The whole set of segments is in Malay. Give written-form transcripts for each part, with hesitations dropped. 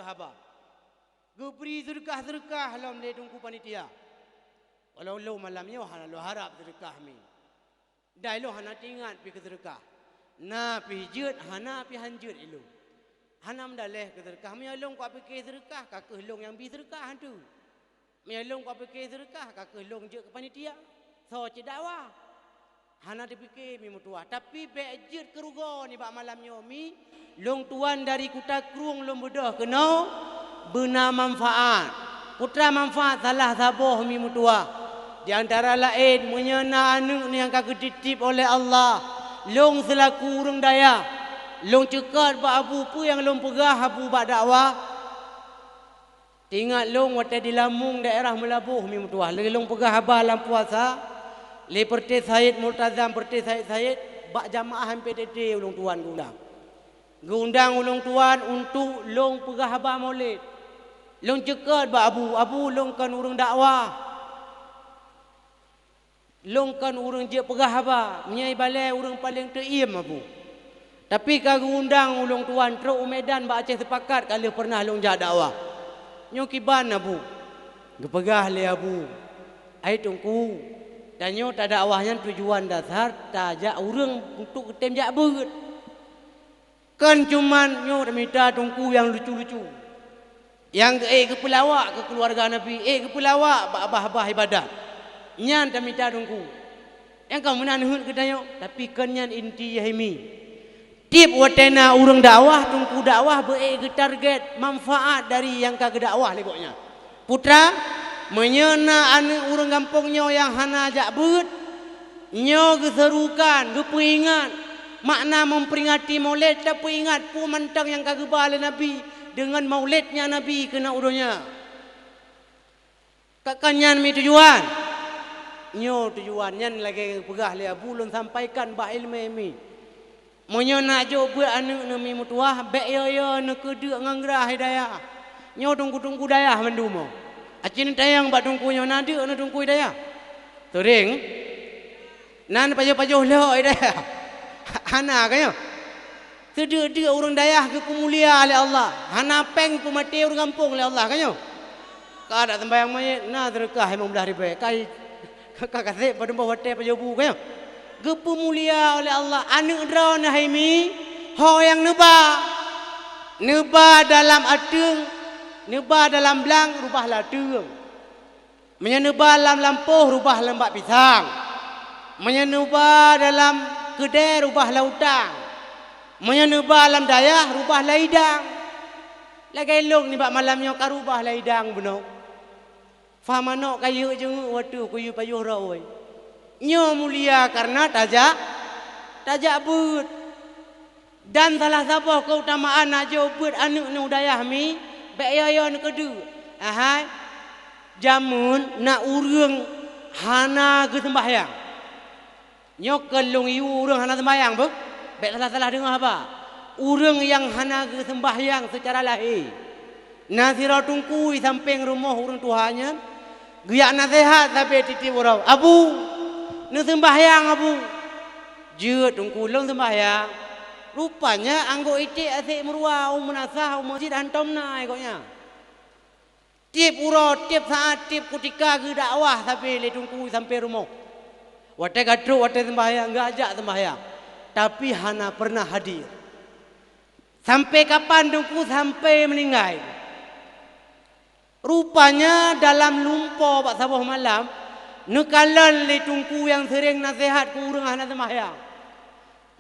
haba. Geberi sedekah lam le tungku panitia. Walau lo malamnya hana lo harap sedekah mi. Dai lo hana tingat pi sedekah. Na pi jeut hana pi hanjeut ilo. Hanam daleh sedekah mi long ko pi sedekah ka ke long yang bi sedekah hantu. Mi long ko pi sedekah ka ke long je ke panitia. So ce dakwah. Hana dipikir mi mutua tapi be jeut kerugo ni bak malamnya mi long tuan dari Kuta Krung long bedah kena bena manfaat. Putra manfaat salah saboh mi mutua. Di antara lain menyena anak ni yang kagak dititip oleh Allah. Long selaku urang daya. Long cekat ba abu pu yang long pegah abu bak dakwah. Tingat long wate di Lamung daerah Melabuh mi mutua. Lagi long pegah abah lam puasa. Le perti Said Multazam perti Said bak jamaah MPTT ulung tuan gundang. Gundang ulung tuan untuk long pegah abah Maulid. Long cekat ba abu long kan urang dakwah. Longkan urang je pegah haba menyai balai urang paling teriem abu. Tapi kagak undang ulung tuan teruk Medan ba Aceh sepakat kalau pernah long jak dakwah. Nyo kiban abu. Gepegah le abu. Ai tungku. Dan nyo tak dakwahnya tujuan dasar tajak urang untuk ketem jak beut. Kan cuman nyo minta tungku yang lucu-lucu. Yang ke pelawak ke keluarga Nabi, ke pelawak ba abah-abah ibadat. Nyan tak minta dongku. Yang kau menanhut kedayo. Tapi kenyan inti yahimi. Tip watena urang dakwah. Tungku dakwah ke target manfaat dari yang kagak dakwah leboknya. Putra. Menyena anak urang kampungnya yang hana ajak beut. Nyo keserukan. Keperingat. Makna memperingati maulid. Tapi ingat pu mantang yang kagak bala Nabi. Dengan maulidnya Nabi kena urangnya. Kakanyan mi tujuan. Nyo tujuannya lagi pegah le abu lon sampaikan ba ilmu mi. Monyo nak jo buat anak nami mutuah be yo nak kedek ngangrah hidayah. Nyo tunggu dayah mendumo. Acin tayang ba tunggu nyo nade na tunggu hidayah. Turing. Nan pajo-pajo lo hidayah. Hana kanyo. Sedek urang dayah ke mulia oleh Allah. Hana peng pemati urang kampung oleh Allah kanyo. Ka ada sembahyang mayit na sedekah emang belah ribe. Kai kakak kasih pada bawah hotel pajobu kan? Gepu mulia oleh Allah. Anak draw nahimi, ho yang neba dalam adeng, neba dalam belang rubahlah adeng. Menyeneba dalam lampuh rubah lembak pisang. Menyeneba dalam kedai rubah lautang. Menyeneba dalam dayah rubah laidang. Lagi elok ni bak malamnya ka rubah laidang benar. Faham anak kayu jenguk waktu kuyu payuh rawai. Nyo mulia karena tajak beut. Dan salah satu keutamaan aja beut anak ni udayah mi. Baik ya nak kedu. Ahai. Jamun nak urang hana ke sembahyang. Nyo kelung iu urang hana sembahyang bu. Baik salah dengar apa? Urang yang hana ke sembahyang secara lahir. Nasira tungkui samping rumah urang tuanya. Giak nasihat tapi titip orang. Abu, ni sembahyang abu. Jeut tungkulung sembahyang. Rupanya anggo itik asyik meruah menasah masjid hantom na ikutnya. Tip urut, tip saat, tip ketika ke dakwah tapi le tungku sampai rumah. Wate gatruk, wate sembahyang, enggak ajak sembahyang. Tapi hana pernah hadir. Sampai kapan tungku sampai meninggal. Rupanya dalam lumpur pak sabah malam nekalan le tungku yang sering nasihat ke urang hana sembahyang.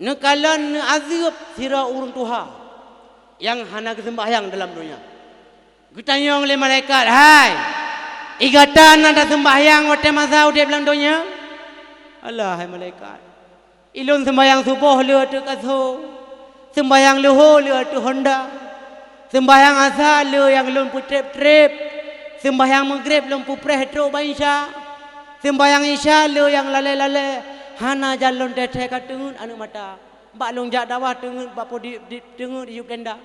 Nekalan azab sira urang Tuhan yang hana sembahyang dalam dunia. Gutanyong le malaikat, hai. Igatan ada sembahyang wate masa udip dalam dunia. Allah hai malaikat. Ilun sembahyang subuh le tu kaso. Sembahyang luhur le tu Honda. Sembahyang asar le yang lun putrep-trep. Sembahyang maghrib lempu preh-truk baisya. Sembahyang isya le yang lale-lale. Hana jalan teteh katungun anu mata. Bak long jak dakwah tungun bak po di tungun di tenda.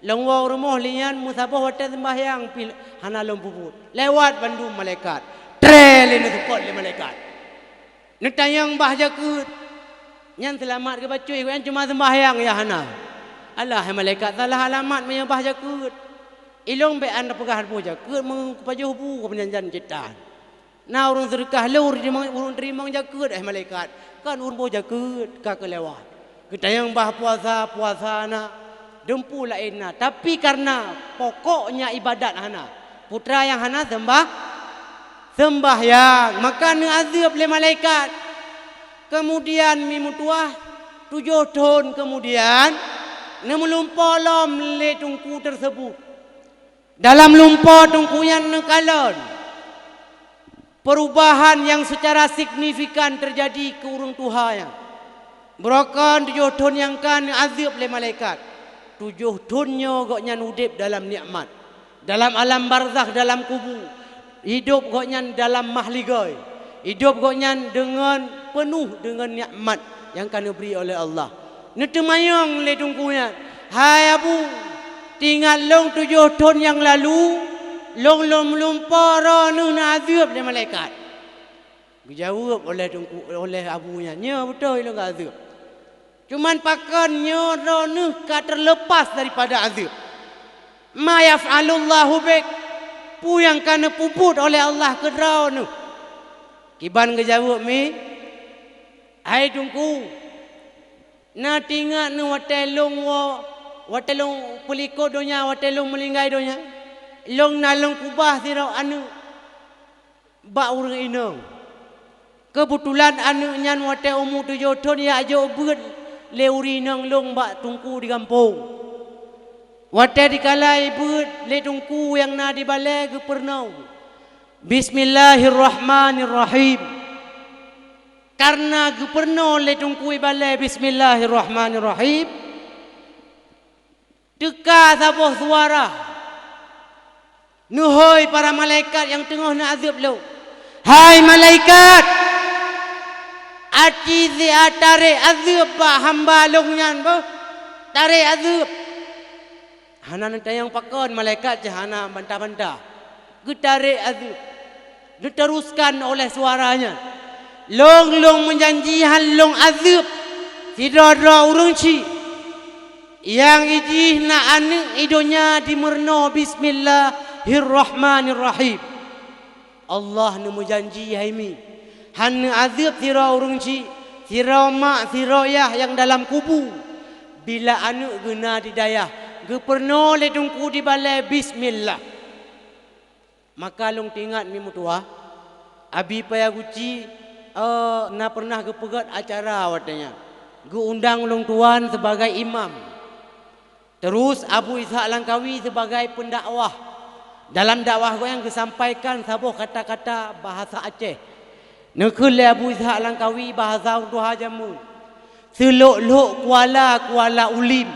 Long wa rumah lian musabah hotel sembahyang pil hana long puput. Lewat bandung malaikat. Trel ni support le malaikat. Ni tayang bah jakut. Nyan selamat ke bacui yang cuma sembahyang ya hana. Allah malaikat salah alamat menyembah jakut. ilong be anda pegah boja ke mengpajuh bu ke penjanjan cetan na urang sedekah lur di urang terima jaket malaikat kan urang boja ke kelewat kita yang bah puasa na dempu lain na tapi karena pokoknya ibadat hana putra yang hana sembahyang maka ne azab le malaikat kemudian mimutuah 7 tahun kemudian ne melumpolom le tungku tersebut dalam lumpur tungkuyan nekalon perubahan yang secara signifikan terjadi ke urang Tuhan yang berokan 7 tahun yang kan azab le malaikat 7 tahunnya goknya udip dalam nikmat dalam alam barzakh dalam kubur hidup goknya dalam mahligai hidup goknya dengan penuh dengan nikmat yang kan diberi oleh Allah netemayang le tungkuyan hai abu tinggal long 7 tahun yang lalu long melumpara na azab le malaikat dijawab oleh abunya nya betul lo azab cuman pakannya ronuh ka terlepas daripada azab ma yaf'alullahu bik pu yang kana puput oleh Allah ke ronuh kiban gejawab mi hai tungku na tinggal nu watelong watelong peliko donya watelong melinggai donya long nalong kubah sira anu ba urang inong kebetulan anu nyan wate umur 7 tahun ya ajo beut le urinong long ba tungku di kampung wate dikalai beut le tungku yang na di balai ke pernau bismillahirrahmanirrahim karena ke pernau le tungku balai bismillahirrahmanirrahim teka sabuh suara nuhoi para malaikat yang tengah nak azab lo hai malaikat aci zi atare azab ba hamba longnyan bo tare azab hana nanti yang pakon malaikat jahana bantah-bantah getare azab diteruskan oleh suaranya long menjanjihan long azab tidak ada urang ci yang ijih na anu idonya dimerno bismillahirrahmanirrahim Allah nu menjanji haimi han azab sira urang ci sira mak sira yah yang dalam kubu bila anu guna didayah ge perno le tungku di balai bismillah maka long tingat mi mutua abi paya guci na pernah ge pegat acara watanya ge undang long tuan sebagai imam. Terus Abu Ishaq Langkawi sebagai pendakwah. Dalam dakwah gue yang disampaikan sabuh kata-kata bahasa Aceh. Nekul Abu Ishaq Langkawi bahasa Tuha Jamun. Selok-lok kuala ulim.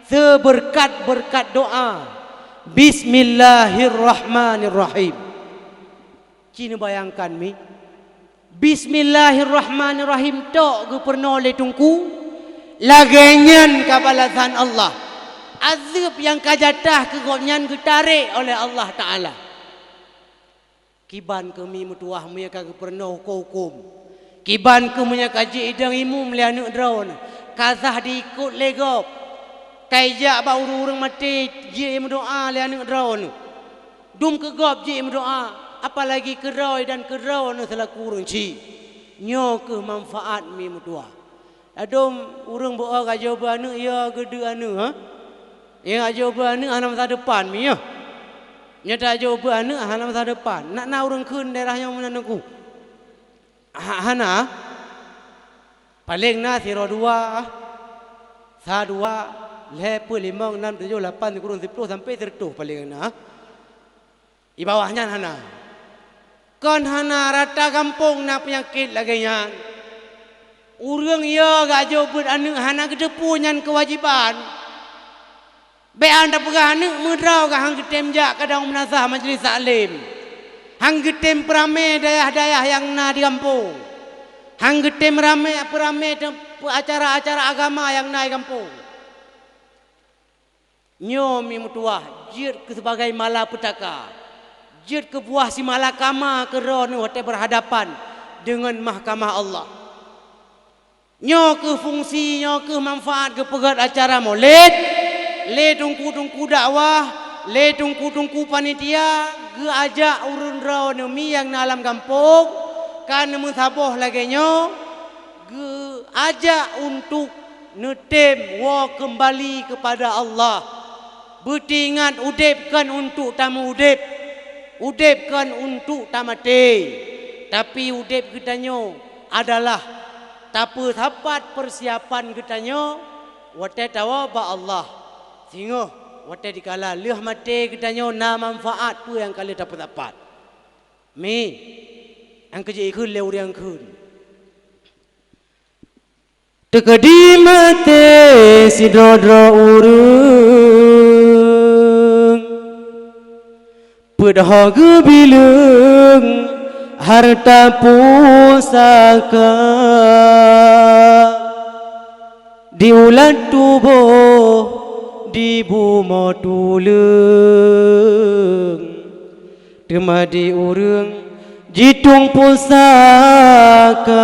Seberkat doa. Bismillahirrahmanirrahim. Cina bayangkan mi. Bismillahirrahmanirrahim tok gue pernah oleh tungku. Lagenyan kabalasan Allah. Azab yang kajatah kegonyan getarik oleh Allah Ta'ala. Kiban kami mutuah muya kagak pernah hukum. Kiban kami kaji idang imu melianu drone. Kazah diikut legop. Kaijak ba urang mati je doa lianu drone. Dum kegop je doa. Apalagi keroi dan kerau selaku urang ci. Nyo ke manfaat mi mutuah. Adom urang boa kajaba anu ya gede anu ha. Yang ajaban ni hana masa depan mi ya. Nyata ajaban ni hana masa depan. Nak urang keun daerahnya mana nangku. Hana paling na 02 12 lepo 5 6 7 8 kurang 10 sampai 100 paling na. Di bawahnya hana. Kon hana rata kampung na penyakit lagi nya. Urang ya gajaban anu hana kedepunyan kewajiban. Be anda pegah ni mudrau ka hang getem jak kadang menasah majlis taklim. Hang getem perame dayah-dayah yang na di kampung. Hang getem perame acara-acara agama yang na di kampung. Nyomi mutuah jid ke sebagai malapetaka. Jid ke buah si malakama ke ron hote berhadapan dengan mahkamah Allah. Nyo ke fungsi, nyo ke manfaat ke pegat acara maulid. Le tungku dakwah le tungku panitia ge ajak urun rau nemi yang dalam kampung kan mensaboh laganya ge ajak untuk netem wa kembali kepada Allah. Bertingat udipkan untuk tamu udipkan untuk tamate. Tapi udip kitanya adalah tapi dapat persiapan kitanya wate tawa ba Allah. Sehingga wate dikala leh mate kitanya na manfaat tu yang kali dapat. Mi yang kerja ikut leu yang kun. Tekedi mate si dodro urung pedha gebilung harta pusaka diulat tubuh di bumi tulung temadi urang jitung pusaka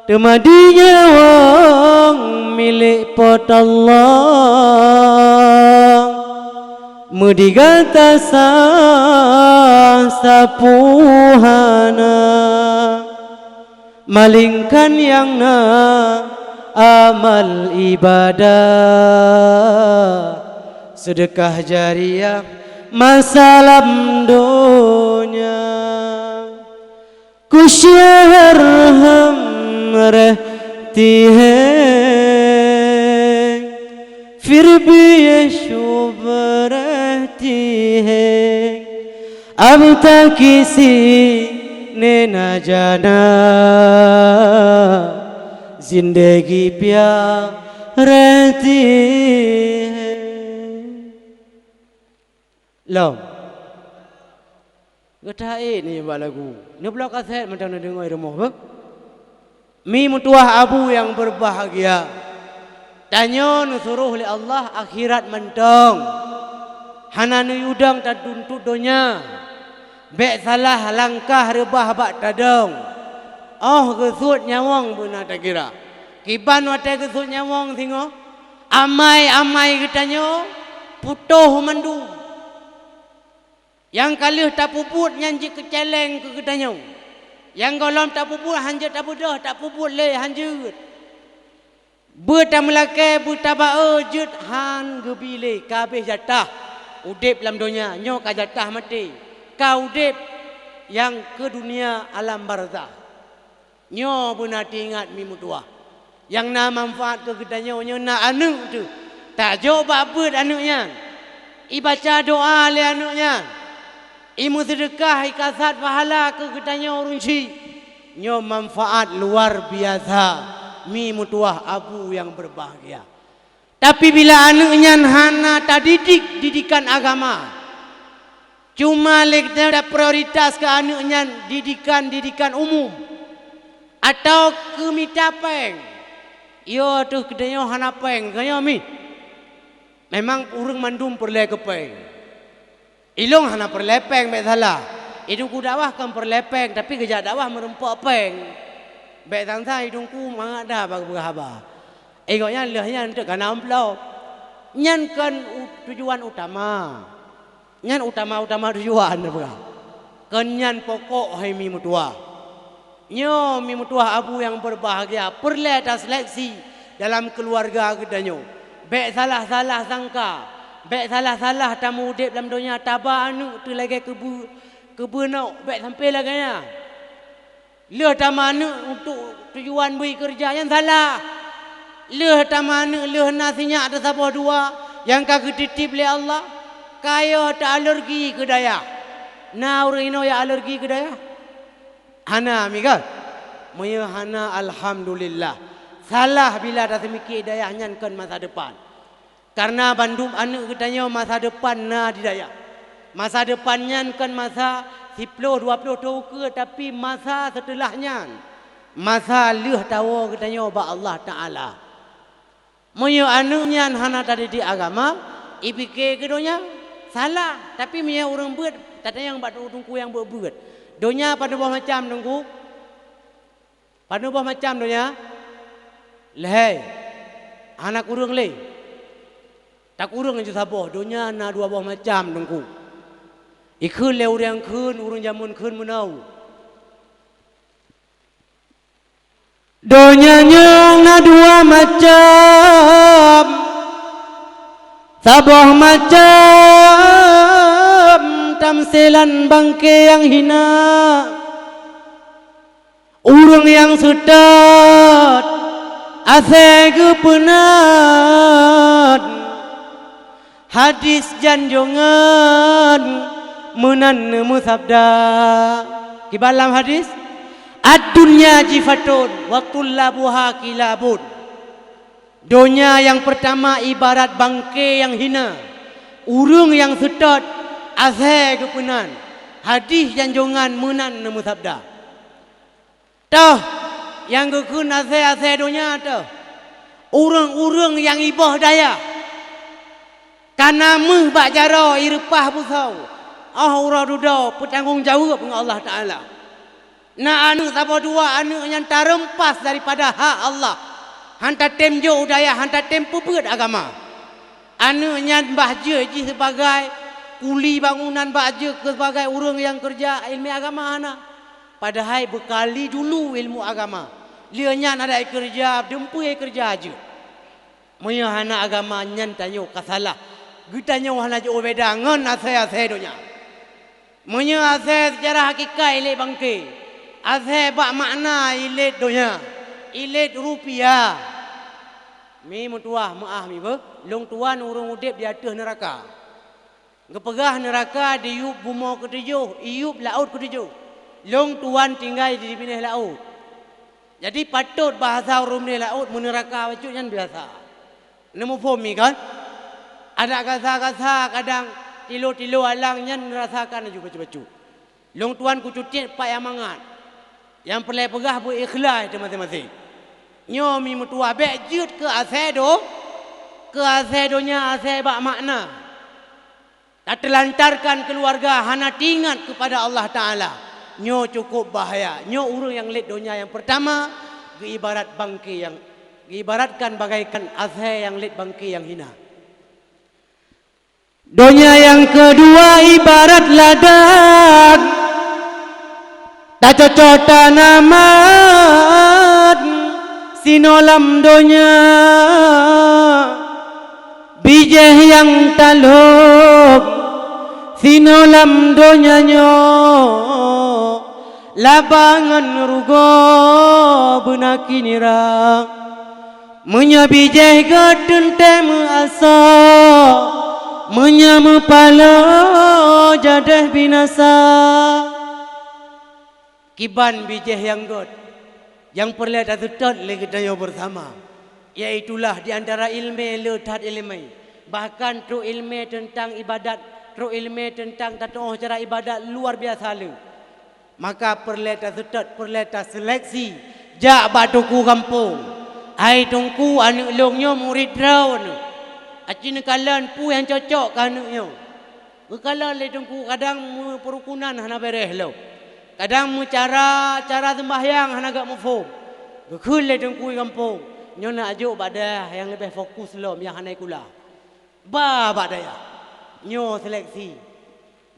temadi nyawang milik pot Allah medigata sapuhana malingkan yang na amal ibadah sedekah jariah masalam dunia kusyarham रहती है फिर भी ये शुभ रहती है अब तक किसी ने न जाना जिंदगी प्यार रहती है लो Getai ni buat lagu. Ni pula kaset macam nak dengar rumah apa? Mi mutuah abu yang berbahagia. Tanya nusuruh oleh Allah akhirat mentong. Hana nu yudang tak tuntut donya. Bek salah langkah rebah bak tadong. Oh gesut nyawang pun tak kira. Kiban wate gesut nyawang tengok. Amai kitanya putuh mandu. Yang kalih tak puput nyanji keceleng ke kitanya. Yang golom tak puput hanjut tak budah tak puput le hanjut. Bertam melake bertaba jut han gebile kabeh jatah. Udip dalam dunia nyo ka jatah mati. Ka udip yang ke dunia alam barzah. Nyo benar ingat mi mutua. Yang na manfaat ke kitanya nyo na anu tu. Tak jo babut anuknya. Ibaca doa le anuknya. Imu sedekah ikasat pahala ke kitanya urunci. Nyo manfaat luar biasa. Mi mutuah abu yang berbahagia. Tapi bila anaknya hana tak didikan agama. Cuma leknya ada prioritas ke anaknya didikan umum. Atau ke mitapeng. Yo tu kitanya hana peng. Kaya mi. Memang urang mandum perle ke peng. Ilong hana perlepeng baik salah. Hidungku dakwah kan perlepeng tapi kerja dakwah merempak peng. Baik tangsa hidungku mangat dah berhaba. Egoknya lehnya untuk kana amplau. Nyan kan tujuan utama. Nyan utama tujuan apa? Kenyan pokok hai mi mutua. Nyo mi mutua abu yang berbahagia perle atas seleksi dalam keluarga kedanyo. Baik salah sangka. Baik salah tamu udip dalam dunia tabah anu tu lagi kebu nak baik sampai laganya. Leh tamanu untuk tujuan bui kerja yang salah. Leh tamanu leh nasinya ada sabah dua yang kagak titip oleh Allah. Kaya tak alergi ke daya. Na orang ino ya alergi ke daya. Hana mika. Moyo hana alhamdulillah. Salah bila dah semikir daya nyankan masa depan. Karena bandung anak kitanya masa depan na di daya. Masa depannya kan masa 10 20 tahun ke tapi masa setelahnya masa leh tahu kitanya ba Allah Taala. Moyo anaknya hana tadi di agama, ipike kedonya salah tapi punya orang buat tadi yang batu tungku yang buat. Donya pada buah macam tungku. Pada buah macam donya. Leh. Anak urang le. Tak urang je saboh dunia na dua buah macam dengku. Ikun le urang kun urang jamun kun menau. Dunia na dua macam. Saboh macam tamsilan bangke yang hina. Urang yang sudat ase kepenat hadis janjongan menan nemu sabda kibalam hadis ad-dunya jifatun waqtul labuha kilabun. Dunia yang pertama ibarat bangke yang hina, urung yang sedot ase kepenan hadis janjongan menan nemu sabda. Toh yang kekun ase dunia tu urang-urang yang ibah daya karena meh bak jara irpah busau ura duda bertanggungjawab dengan Allah Taala. Na anu sapa dua anu yang terempas daripada hak Allah. Hanta temjo daya hanta tempu beut agama. Anu yang bahje ji sebagai kuli bangunan bahje sebagai urang yang kerja ilmu agama ana. Padahal bekali dulu ilmu agama. Lianya ada kerja, dempu kerja aja. Moyo hana agama nyan tanyo kasalah. Gitanyo hana jo beda ngon ase dunia. Moyo ase secara hakikat ile bangke. Ase bak makna ile dunia. Ile rupiah. Mi mutuah maah mi be, long tuan urang udip di atas neraka. Ngepegah neraka diup bumo ketujuh, iup laut ketujuh. Long tuan tinggal di pinggir laut. Jadi patut bahasa orang ni laut meneraka bacuknya biasa. Nemu fomi kan? Ada kasa-kasa kadang tilo-tilo alangnya merasakan juga baju-baju. Long tuan ku cuti pak yang mangat. Yang perlu pegah bu ikhlas itu masing-masing. Nyomi mutua bejut ke asedo. Ke asedonya ase bak makna. Tak terlantarkan keluarga hana tingat kepada Allah Ta'ala. Nyo cukup bahaya. Nyo urang yang lid dunia yang pertama ibarat bangke yang ibaratkan bagaikan azhe yang lid bangke yang hina. Dunia yang kedua ibarat ladang tak cocok tanaman sinolam dunia bijih yang taluk sinolam dunia nyo labangan rugo benaki nira menyabijai gadun temu asa menyamu pala jadah binasa kiban bijih yang god yang perlu datut lagi dayo bersama iaitulah di antara ilmu letat ilmu bahkan tru ilmu tentang ibadat tru ilmu tentang tata cara ibadat luar biasa lu. Maka perleta setot, perleta seleksi. Jak batuku kampung. Hai tungku anu longnya murid raun. Acina kalan pu yang cocok kanuknya. Berkalan le tungku kadang perukunan hana bereh lo. Kadang cara sembahyang hana gak mufum. Bekul le tungku kampung. Nyo nak ajuk badah yang lebih fokus lo yang hana kula. Ba badaya. Nyo seleksi.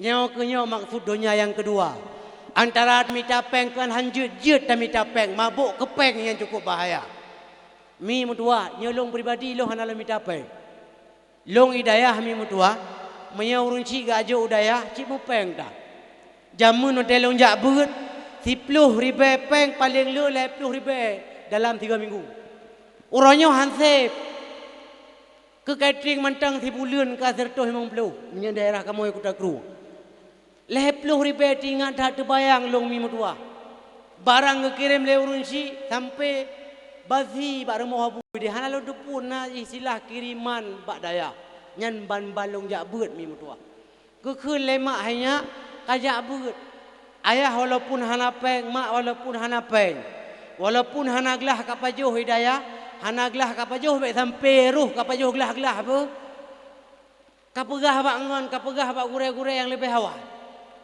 Nyo kenyo maksud dunia yang kedua. Antara mita peng kan hanjut jut dan mita peng mabuk kepeng yang cukup bahaya. Mi mutua nyolong pribadi lo hana lo mita peng. Long hidayah mi mutua menya urun ci gajo udayah ci mu peng dah. Jamun hotel long jak beut 10 ribu peng paling lo 10 ribu dalam 3 minggu. Uronyo hansip ke catering mantang 10 bulan ka 150 nya daerah kamu yang kuda kru. 10 ribu tinggal tak terbayang long mi mutua. Barang ngekirim le urun si sampai bazi bak remah abu di hana lo depun na istilah kiriman bak daya. Nyan ban balong jak beut mi mutua. Kekeun lemak hanya kajak beut. Ayah walaupun hana peng, mak walaupun hana peng. Walaupun hana gelah kapajuh hidayah, hana gelah kapajuh baik sampai ruh kapajuh gelah-gelah apa. Kapegah bak ngon, kapegah bak gure-gure yang lebih awal.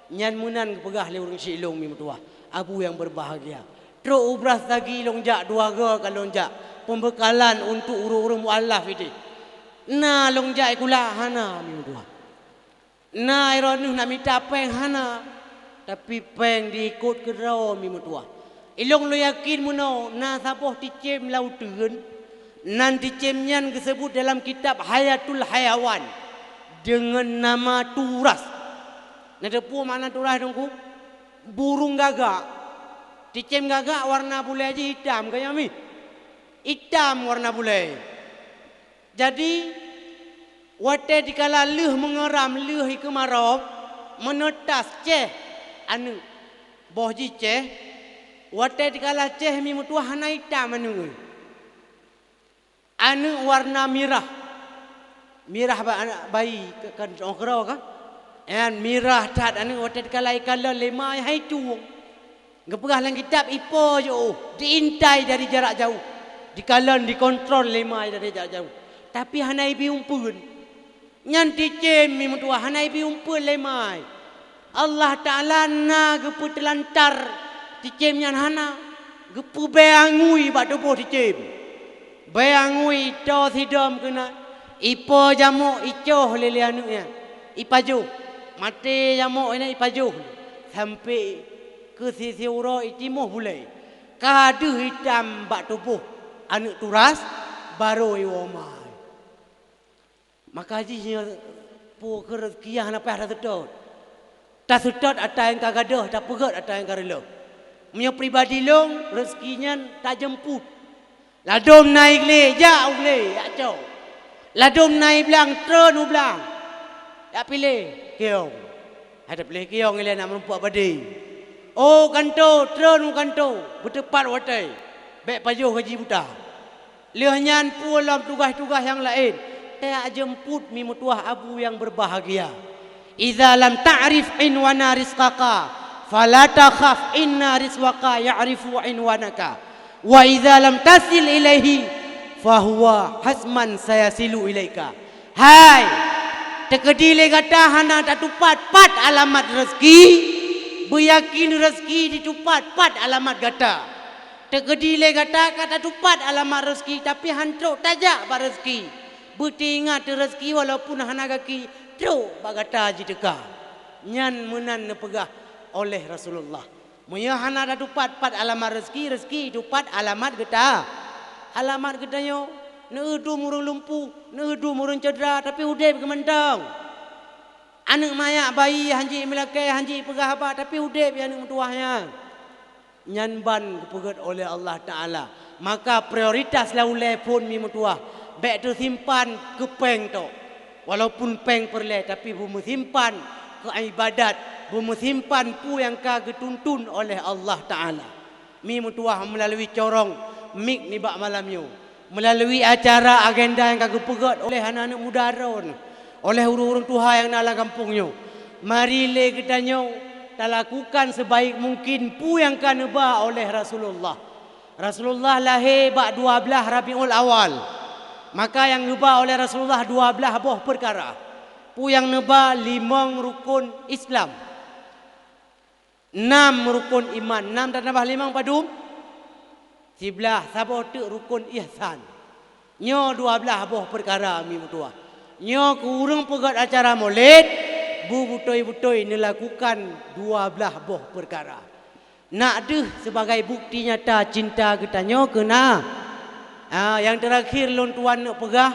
Nyan munan kepegah le urang silong mi mutua. Abu yang berbahagia. Tro ubras lagi longjak dua ga ka longjak. Pembekalan untuk urang-urang mualaf ini. Na long jai kula hana mi dua. Na ironu nak minta peng hana. Tapi peng diikut ke raw mi dua. Ilong lo yakin muno na sapoh ticem lau turun. Nan ticem nyan disebut dalam kitab Hayatul Hayawan dengan nama turas. Nada pu mana turas dongku? Burung gagak. Ticem gagak warna bule aja hitam kayak mi. Hitam warna bule. Jadi wate dikala leuh mengeram leuh iku marop menetas ceh anu boh ji ceh wate dikala ceh mi mutua hana hitam anu warna mirah bayi kan ongkro ka an mirah tat anu wate dikala ikala lema hai tuang ngepegah lang kitab ipo jo diintai dari jarak jauh dikalan dikontrol lema dari jarak jauh tapi hanai bi umpun nyan ticem mi mutua hanai bi umpun lemai Allah Taala na gepu telantar ticem nyan hana gepu beangui bak doboh ticem beangui to sidom kena ipo jamu icoh lele anunya ipaju mate jamu ina ipaju sampai ke sisi uro itimoh bulai kadu hitam bak doboh anu turas baru iwoma maka haji pu ke rezeki hana payah dah sedot. Tak sedot ada yang kagadah, tak pegat ada yang karelo. Punya pribadi long rezekinya tak jemput. Ladom naik le, jauh le, ya jauh. Ladom naik belang, tren belang. Ya pilih keong. Ada pilih keong ile nak merumpak badai. Oh kanto, tren kanto, bertepat watai. Baik pajuh haji buta. Lehnya pulang tugas-tugas yang lain. Tak jemput mi mutuah abu yang berbahagia. Idza lam ta'rif inwana rizqaka fala takhaf inna rizqaka ya'rifu inwanaka wa idza lam tasil ilaihi fahuwa hasman sayasilu ilaika. Hai tekadile kata hana tak tupat pat alamat rezeki beryakin rezeki ditupat pat alamat kata tekadile kata tupat alamat rezeki tapi hantruk tajak bar rezeki bertingat rezeki walaupun hana kaki truk bagata ji teka nyan menan nepegah oleh Rasulullah muya hana dah tupat pat alamat rezeki tupat alamat geta alamat getanyo neudu murung lumpuh neudu murung cedera tapi udep kemendang anak mayak bayi hanji melakai hanji pegah apa tapi udep ya anak tuahnya nyan ban kepegat oleh Allah Taala maka prioritas laulai pun mi mutuah baik tu simpan ke peng tu. Walaupun peng perleh tapi bumi simpan ke ibadat. Bumi simpan pu yang kagak tuntun oleh Allah Ta'ala. Mi mutuah melalui corong mik ni bak malam yu. Melalui acara agenda yang kagak pegat oleh anak-anak muda ron. Oleh urung-urung Tuhan yang dalam kampungnya. Mari le ketanyo tak lakukan sebaik mungkin pu yang kaneba oleh Rasulullah. Rasulullah lahir bak 12 Rabiul Awal. Maka yang neba oleh Rasulullah 12 buah perkara. Pu yang neba 5 rukun Islam. 6 rukun iman. 6 dan nambah 5 padum. 11 sabah tu rukun ihsan. Nyo 12 buah perkara mi mutua. Nyo kurang pegat acara Maulid. Bu butoi-butoi melakukan 12 buah perkara. Nak deh sebagai bukti nyata cinta kita nyo kena. Yang terakhir lon tuan nak pegah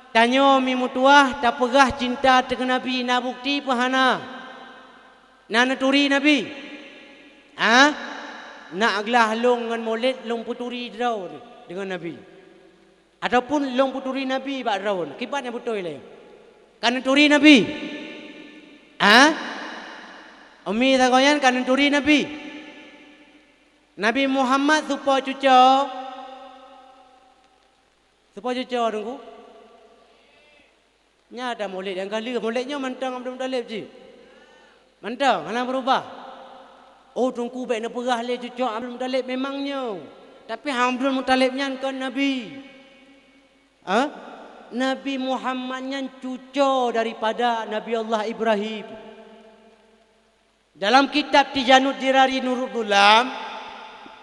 tanyo mi mutuah tak pegah cinta dengan Nabi na bukti pahana na turi Nabi nak aglah long dengan Maulid long puturi draw dengan Nabi ataupun long puturi Nabi bak draw kibatnya betul le kan turi Nabi Umi sagoyan kan turi Nabi Nabi Muhammad supaya cucu supaya cucu tunggu. Nya ada Maulid yang kali Maulidnya mantang Abdul Muttalib ji. Mantang, hana berubah. Oh tunggu baik nak perah le cucu Abdul Muttalib memangnya. Tapi Abdul Muttalibnya kan Nabi. Nabi Muhammadnya cucu daripada Nabi Allah Ibrahim. Dalam kitab Tijanut Dirari Nurul Dulam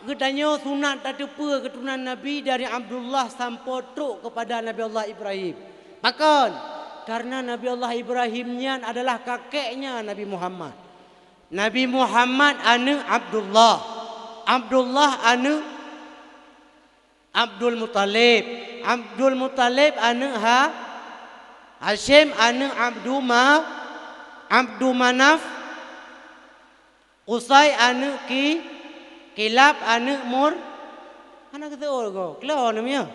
katanya sunat tak tepa keturunan Nabi dari Abdullah sampai truk kepada Nabi Allah Ibrahim. Pakon karena Nabi Allah Ibrahimnya adalah kakeknya Nabi Muhammad. Nabi Muhammad anu Abdullah. Abdullah anu Abdul Muttalib. Abdul Muttalib anu Hashim anu Abdu Manaf. Qusay anu Kilab anu Mur. Anak kata orang keluar namanya.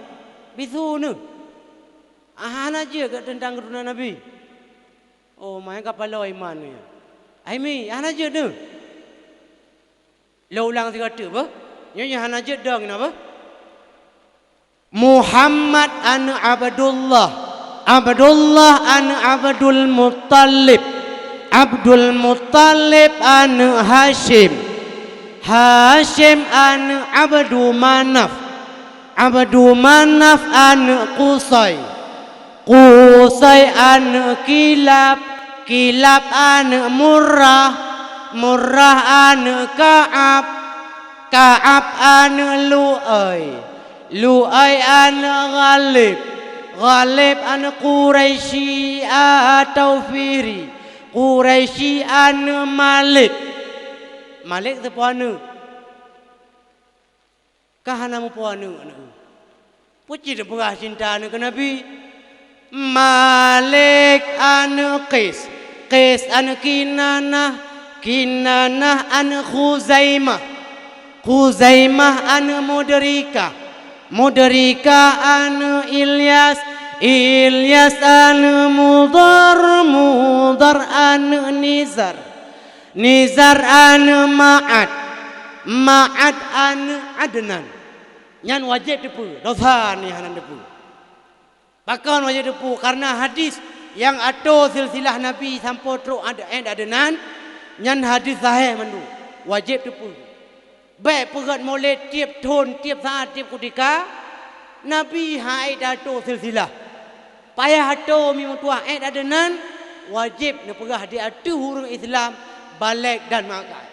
Bisu nu. Ahana je kat tentang keturunan Nabi. Oh, main kepala iman ni. Aimi, ahana je tu. Lo ulang tiga tu apa? Nyonya ahana je dah kenapa? Muhammad an Abdullah. Abdullah an Abdul Muttalib. Abdul Muttalib an Hashim. Hashim an Abdu Manaf. Abdu Manaf an Qusay. Qusay an Kilab. Kilab an Murrah. Murrah an Ka'ab. Ka'ab an Lu'ay. Lu'ay an Ghalib. Ghalib an Quraisy atau Firi. Quraisy an Malik. Malik tu puanu. Kahana mu puanu anu. Puji de pegah cinta anu ke Nabi. Malik an Qais. Qais an Kinanah. Kinanah an Khuzaimah. Khuzaimah an Mudrika. Mudrika an Ilyas. Ilyas an Mudar. Mudar an Nizar. Nizar an Ma'ad. Ma'ad an Adnan. Nyan wajib depu. Dosa ni hanan depu. Bahkan wajib depu karena hadis yang ato silsilah Nabi sampai teruk Adnan. Nyan hadis sahih mandu. Wajib depu. Baik pegat molek tiap tahun, tiap saat, tiap ketika Nabi hai dato silsilah. Payah ato mi mutua Adnan wajib nak pegah dia atu huruf Islam balik dan makan.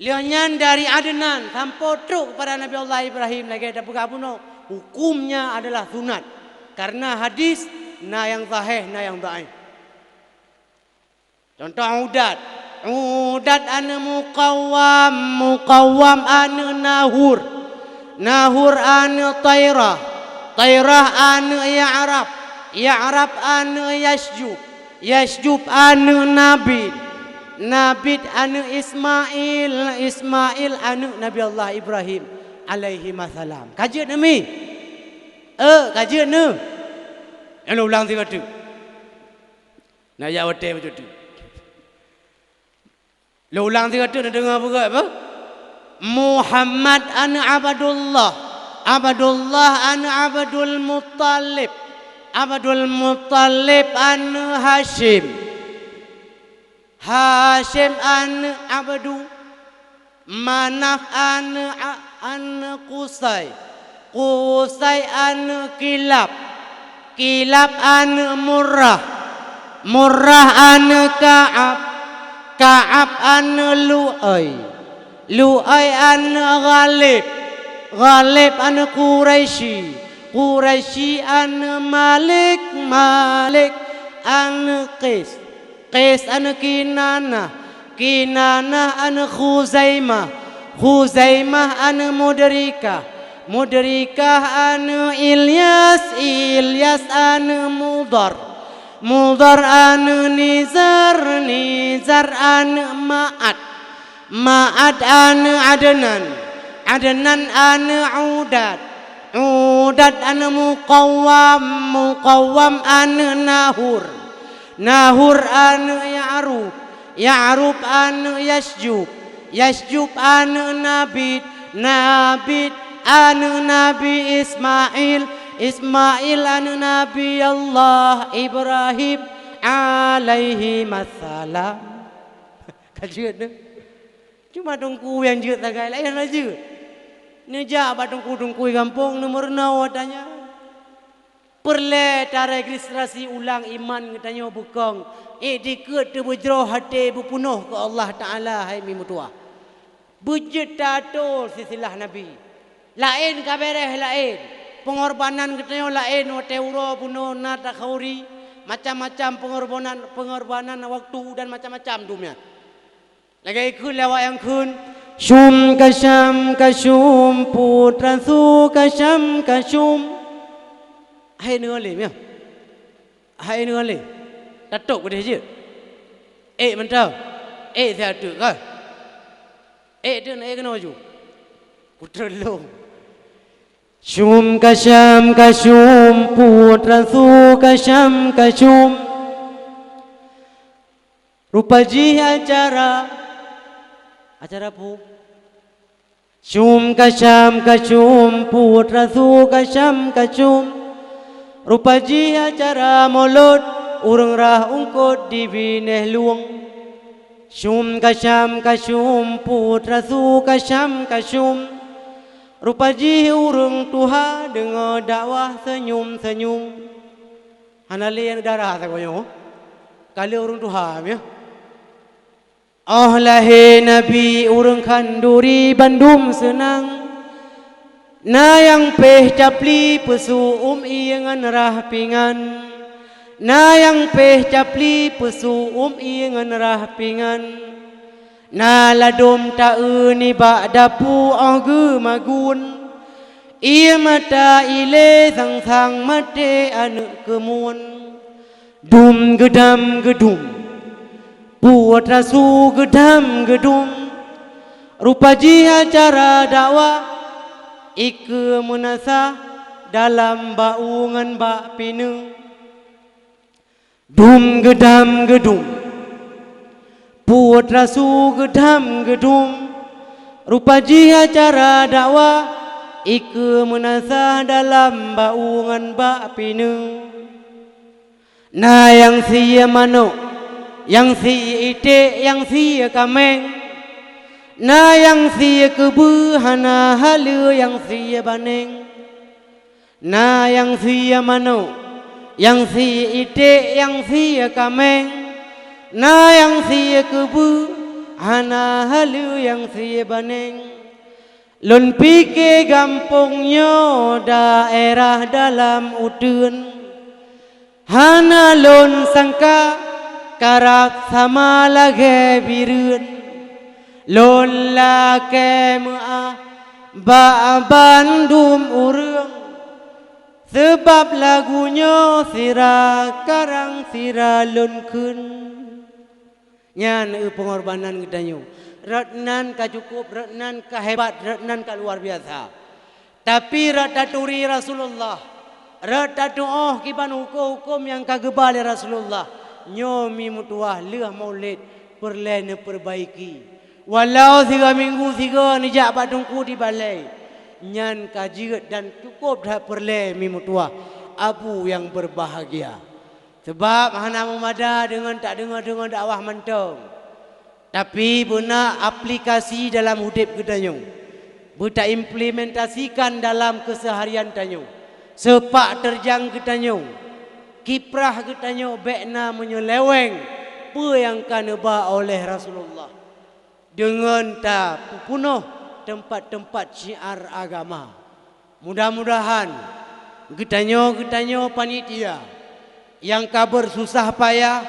Lianyan dari Adnan sampai teruk kepada Nabi Allah Ibrahim lagi ada pegah puno. Hukumnya adalah sunat. Karena hadis na yang sahih na yang dhaif. Contoh udat. Udat an Muqawwam. Muqawwam an Nahur. Nahur an Tairah. Tairah an Ya'rab. Ya'rab an Yasjub. Yasjub an Nabid. Nabid an Ismail. Ismail an Nabi Allah Ibrahim alaihi masalam. Kajian Nabi. Kajian ni. Yang ulang tiga tu. Nak jawab macam tu. Lo ulang tiga tu nak dengar apa? Muhammad an Abdullah. Abdullah an Abdul Muttalib. Abdul Muttalib an Hashim. Hashim an Abdu Manaf an Qusay. Qusay an Kilab. Kilab an Murrah. Murrah an Ka'ab. Ka'ab an Lu'ay. Lu'ay an Ghalib. Ghalib an Quraisy. Quraisy an Malik. Malik an Qais. Qais an Kinanah. Kinanah an Khuzaimah. Khuzaimah an Mudrika. Mudrika an Ilyas. Ilyas an Mudar. Mudar an Nizar. Nizar an Ma'ad. Ma'ad an Adnan. Adnan an Udat. Udat an Muqawwam. Muqawwam an Nahur. Nahur an Ya'rub. Ya'rub an Yasjub. Yasjub an Nabid. Nabid an Nabi Ismail. Ismail an Nabi Allah Ibrahim alaihi masalam. Kajian tu. Cuma tungku yang jut tagai lain aja. Nejak ba tungku kampung nomor 9 katanya. Perle cara registrasi ulang iman katanya bukong. Dikut tu bujroh hati berpunuh ke Allah Taala hai mi mutua. Bujut tato silsilah Nabi. Lain kabareh lain. pengorbanan kita lain wateuro buno nata khauri macam-macam pengorbanan waktu dan macam-macam dunia. Lagi ikut lewat yang kun Syum kasyum putra su kasyum hai nữa liền nhá hai nữa liền datuk cái gì mình trao theo tự coi tu này cái nói gìกูเจอลงSyum kasyum putra su kasyum rupaji acara pu Syum kasyum putra su kasyum rupaji acara mulut urang rah ungkut di bineh luang Syum kasyum putra su kasyum rupaji urang tuha dengar dakwah senyum hanali yang darah tak koyo kali urang tuha ya lahir Nabi urang kanduri Bandung senang na yang peh capli pesu iangan rah pingan na yang peh capli pesu iangan rah pingan na ladom ta ni ba dapu age magun ia mata ile sang mate anu kemun dum gedum putra su gedum rupaji acara dakwah Ike menasa dalam baungan bak pinu Dum gedum putra su gedum rupaji acara dakwah Ike menasa dalam baungan bak pinu Na yang siya mano yang siya ite yang siya kameng Na yang siya kebu hana halu yang siya baneng Na yang siya mano yang siya ite yang siya kameng Na yang siya kebu hana halu yang siya baneng Lun pike gampungnya daerah dalam udun Hana lun sangka karak sama lagi birun Lon lake mu'ah ba Bandung urang sebab lagunya sira karang sira lon kun nyan pengorbanan gedanyo ratnan ka cukup ratnan ka hebat ratnan ka luar biasa tapi rataturi Rasulullah ratatu kiban hukum yang kagebal Rasulullah nyomi mutuah leh maulid perlain perbaiki Walau 3 minggu 3 nijak badungku di balai nyan kajirat dan cukup dah perle mimutua abu yang berbahagia sebab hana memada dengan tak dengar dakwah mentong tapi benar aplikasi dalam hidup kita buta implementasikan dalam keseharian tanyo sepak terjang kita kiprah kita bekna menyeleweng apa yang kaneba oleh Rasulullah dengan tak penuh tempat-tempat syiar agama. Mudah-mudahan getanyo panitia yang kabar susah payah,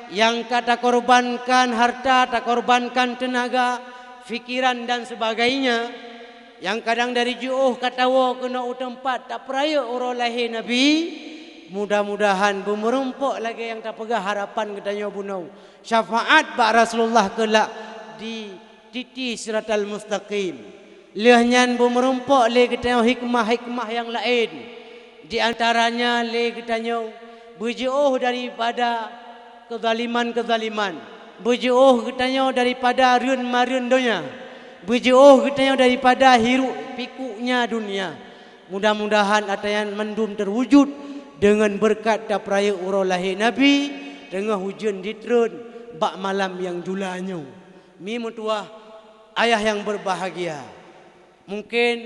yang kata korbankan harta, tak korbankan tenaga, fikiran dan sebagainya, yang kadang dari jauh kata wo kena tempat tak peraya orang lahir Nabi. Mudah-mudahan bumerumpuk lagi yang tak pegah harapan getanyo bunau. Syafaat ba Rasulullah kelak di titi siratal mustaqim lehnyan bumerumpuk le kita hikmah yang lain di antaranya le kita berjauh daripada kezaliman berjauh kita daripada run dunia berjauh kita daripada hiruk pikuknya dunia mudah-mudahan atayan mendum terwujud dengan berkat dapraya urang lahir Nabi dengan hujan ditrun bak malam yang julanyo mi mutuah ayah yang berbahagia mungkin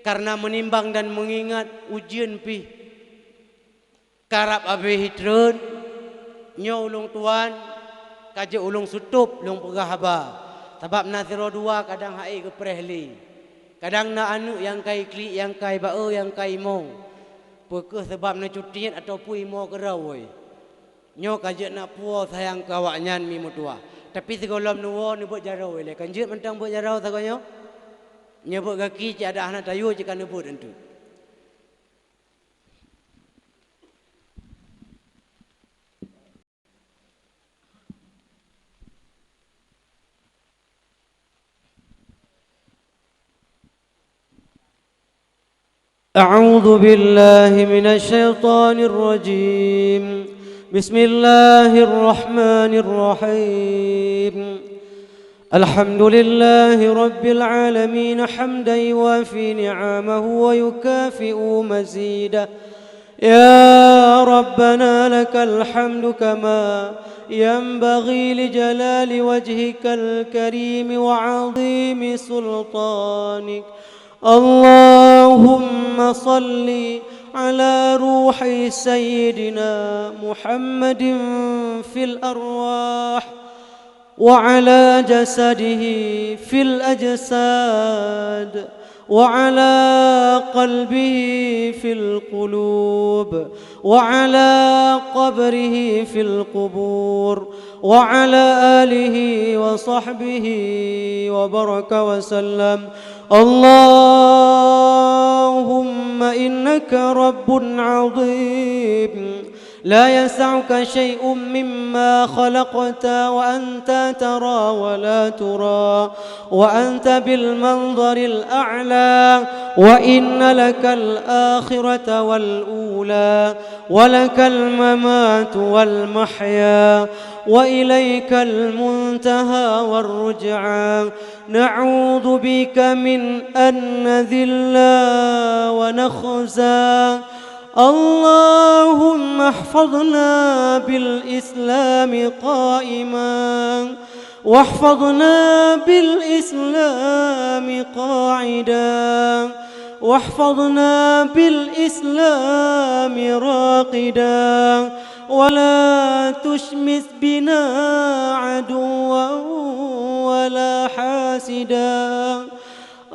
karena menimbang dan mengingat ujian pi karap abe hitrun nyo ulung tuan kaje ulung sutup ulung pegah haba sebab nasiro dua kadang hai ke prehli Kadang nak anu yang kai klik, yang kai bao, yang kai mong. Pekeh sebab nak cutian atau pui mo kerawoi. Nyo kajet nak puo sayang kawaknyan mi mutua. Tapi segolom nuwo ni buat jarau le. Kanjet mentang buat jarau sagonyo. Nyo buat kaki cik ada anak tayu cik kan buat entu. أعوذ بالله من الشيطان الرجيم بسم الله الرحمن الرحيم الحمد لله رب العالمين حمدا يوافي نعمه ويكافئ مزيده يا ربنا لك الحمد كما ينبغي لجلال وجهك الكريم وعظيم سلطانك اللهم صل على روح سيدنا محمد في الأرواح وعلى جسده في الأجساد وعلى قلبه في القلوب وعلى قبره في القبور وعلى آله وصحبه وبارك وسلم اللهم إنك رب عظيم لا يسعك شيء مما خلقت وأنت ترى ولا ترى وأنت بالمنظر الأعلى وإن لك الآخرة والأولى ولك الممات والمحيا وإليك المنتهى والرجعى نعوذ بك من أن نذل ونخزى اللهم احفظنا بالإسلام قائما واحفظنا بالإسلام قاعدا واحفظنا بالإسلام راقدا ولا تشمس بنا عدوا ولا حاسدا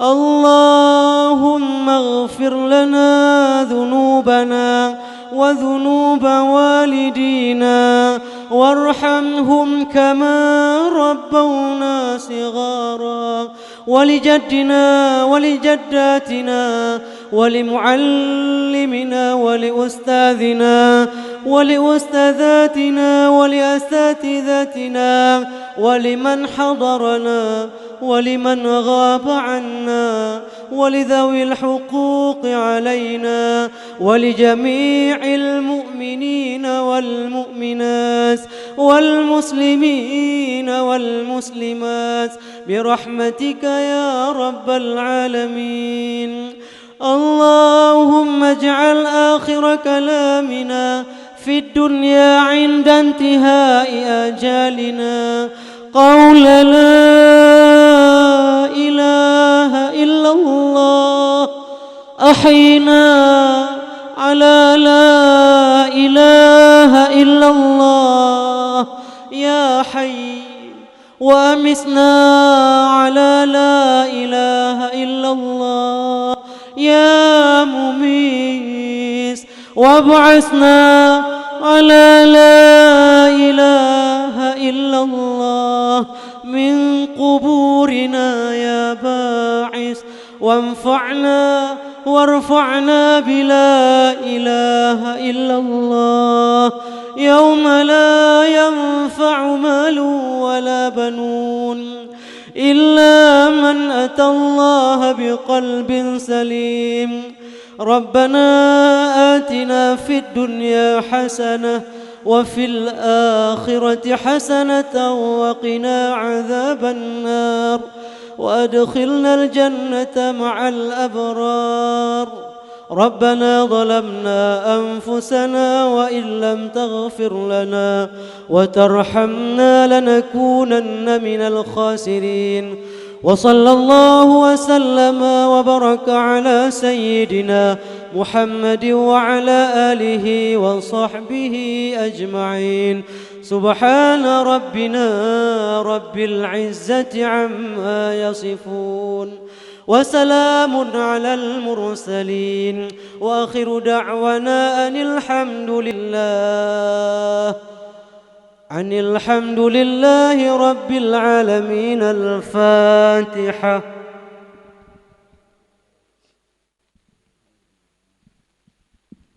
اللهم اغفر لنا ذنوبنا وذنوب والدينا وارحمهم كما ربونا صغارا ولجدنا ولجداتنا ولمعلمنا ولأستاذنا ولأستاذاتنا ولأساتذتنا ولمن حضرنا ولمن غاب عنا ولذوي الحقوق علينا ولجميع المؤمنين والمؤمنات والمسلمين والمسلمات برحمتك يا رب العالمين اللهم اجعل آخر كلامنا في الدنيا عند انتهاء آجالنا قول لا إله إلا الله أحينا على لا إله إلا الله يا حي وأمسنا على لا إله إلا الله يا مميس وابعثنا على لا إله إلا الله من قبورنا يا باعث وارفعنا بلا إله إلا الله يوم لا ينفع مال ولا بنون إلا من أتى الله بقلب سليم ربنا آتنا في الدنيا حسنة وفي الآخرة حسنة وقنا عذاب النار وأدخلنا الجنة مع الأبرار ربنا ظلمنا أنفسنا وإن لم تغفر لنا وترحمنا لنكونن من الخاسرين وصلى الله وسلم وبارك على سيدنا محمد وعلى آله وصحبه أجمعين سبحان ربنا رب العزة عما يصفون وسلام على المرسلين وآخر دعوانا أن الحمد لله رب العالمين. الفاتحة.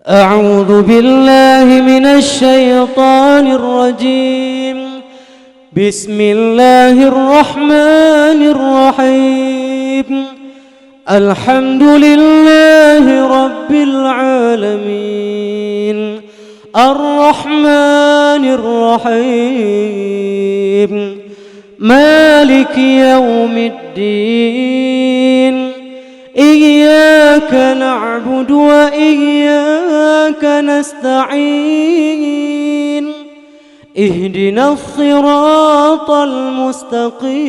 أعوذ بالله من الشيطان الرجيم. بسم الله الرحمن الرحيم. الحمد لله رب العالمين الرحمن الرحيم مالك يوم الدين إياك نعبد وإياك نستعين اهدنا الصراط المستقيم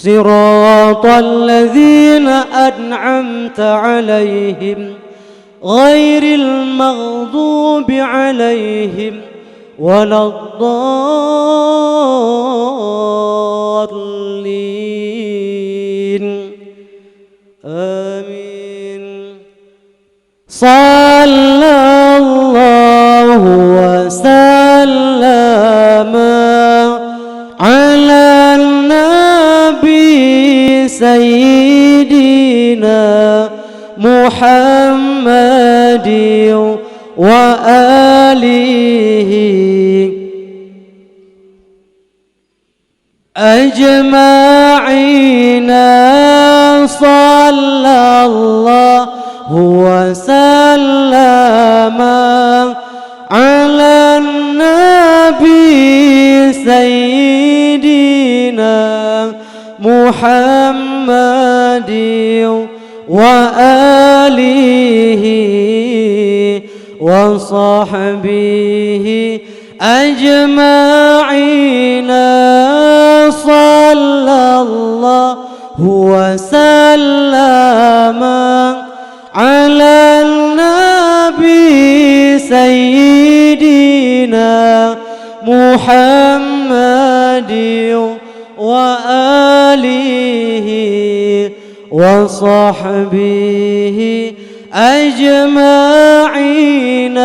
صراط الذين أنعمت عليهم غير المغضوب عليهم ولا الضالين. آمين. صلى الله وسلم على النبي سيدنا محمد وآله أجمعين. صلى الله وسلم على النبي سيدنا محمد وآله وصحبه أجمعين. صلى الله وسلم على النبي سيدنا محمد وآله وصحبه أجمعين.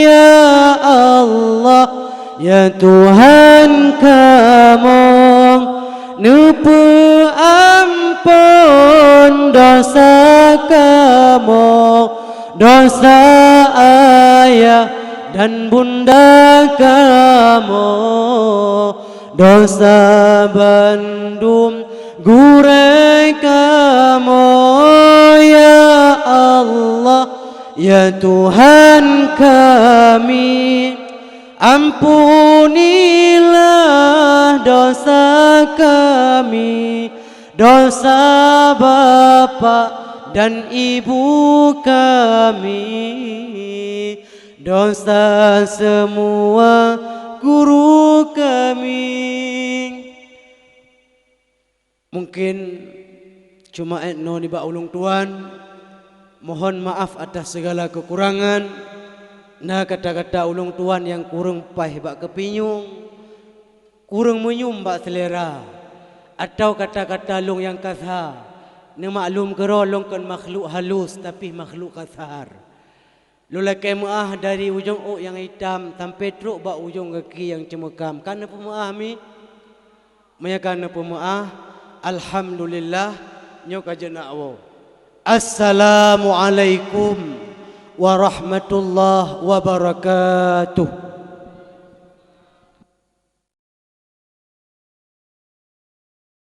يا الله ya Tuhan kami nupu ampun dosa kami, dosa ayah dan bunda kami, dosa bandum gure kami. Ya Allah ya Tuhan kami, ampunilah dosa kami, dosa bapa dan ibu kami, dosa semua guru kami. Mungkin cuma etno ni ba ulung tuan, mohon maaf atas segala kekurangan. Nah kata-kata ulung tuan yang kurang pahih bak kepinyung, kurang menyum bak selera, atau kata-kata long yang kasar, ni maklum kero long kan makhluk halus tapi makhluk kasar. Lulakai maah dari ujung yang hitam sampai teruk bak ujung kaki yang cemekam. Karena pemaah mi, karena pemaah. Alhamdulillah nyok aja nakwo. Assalamualaikum warahmatullahi wabarakatuh.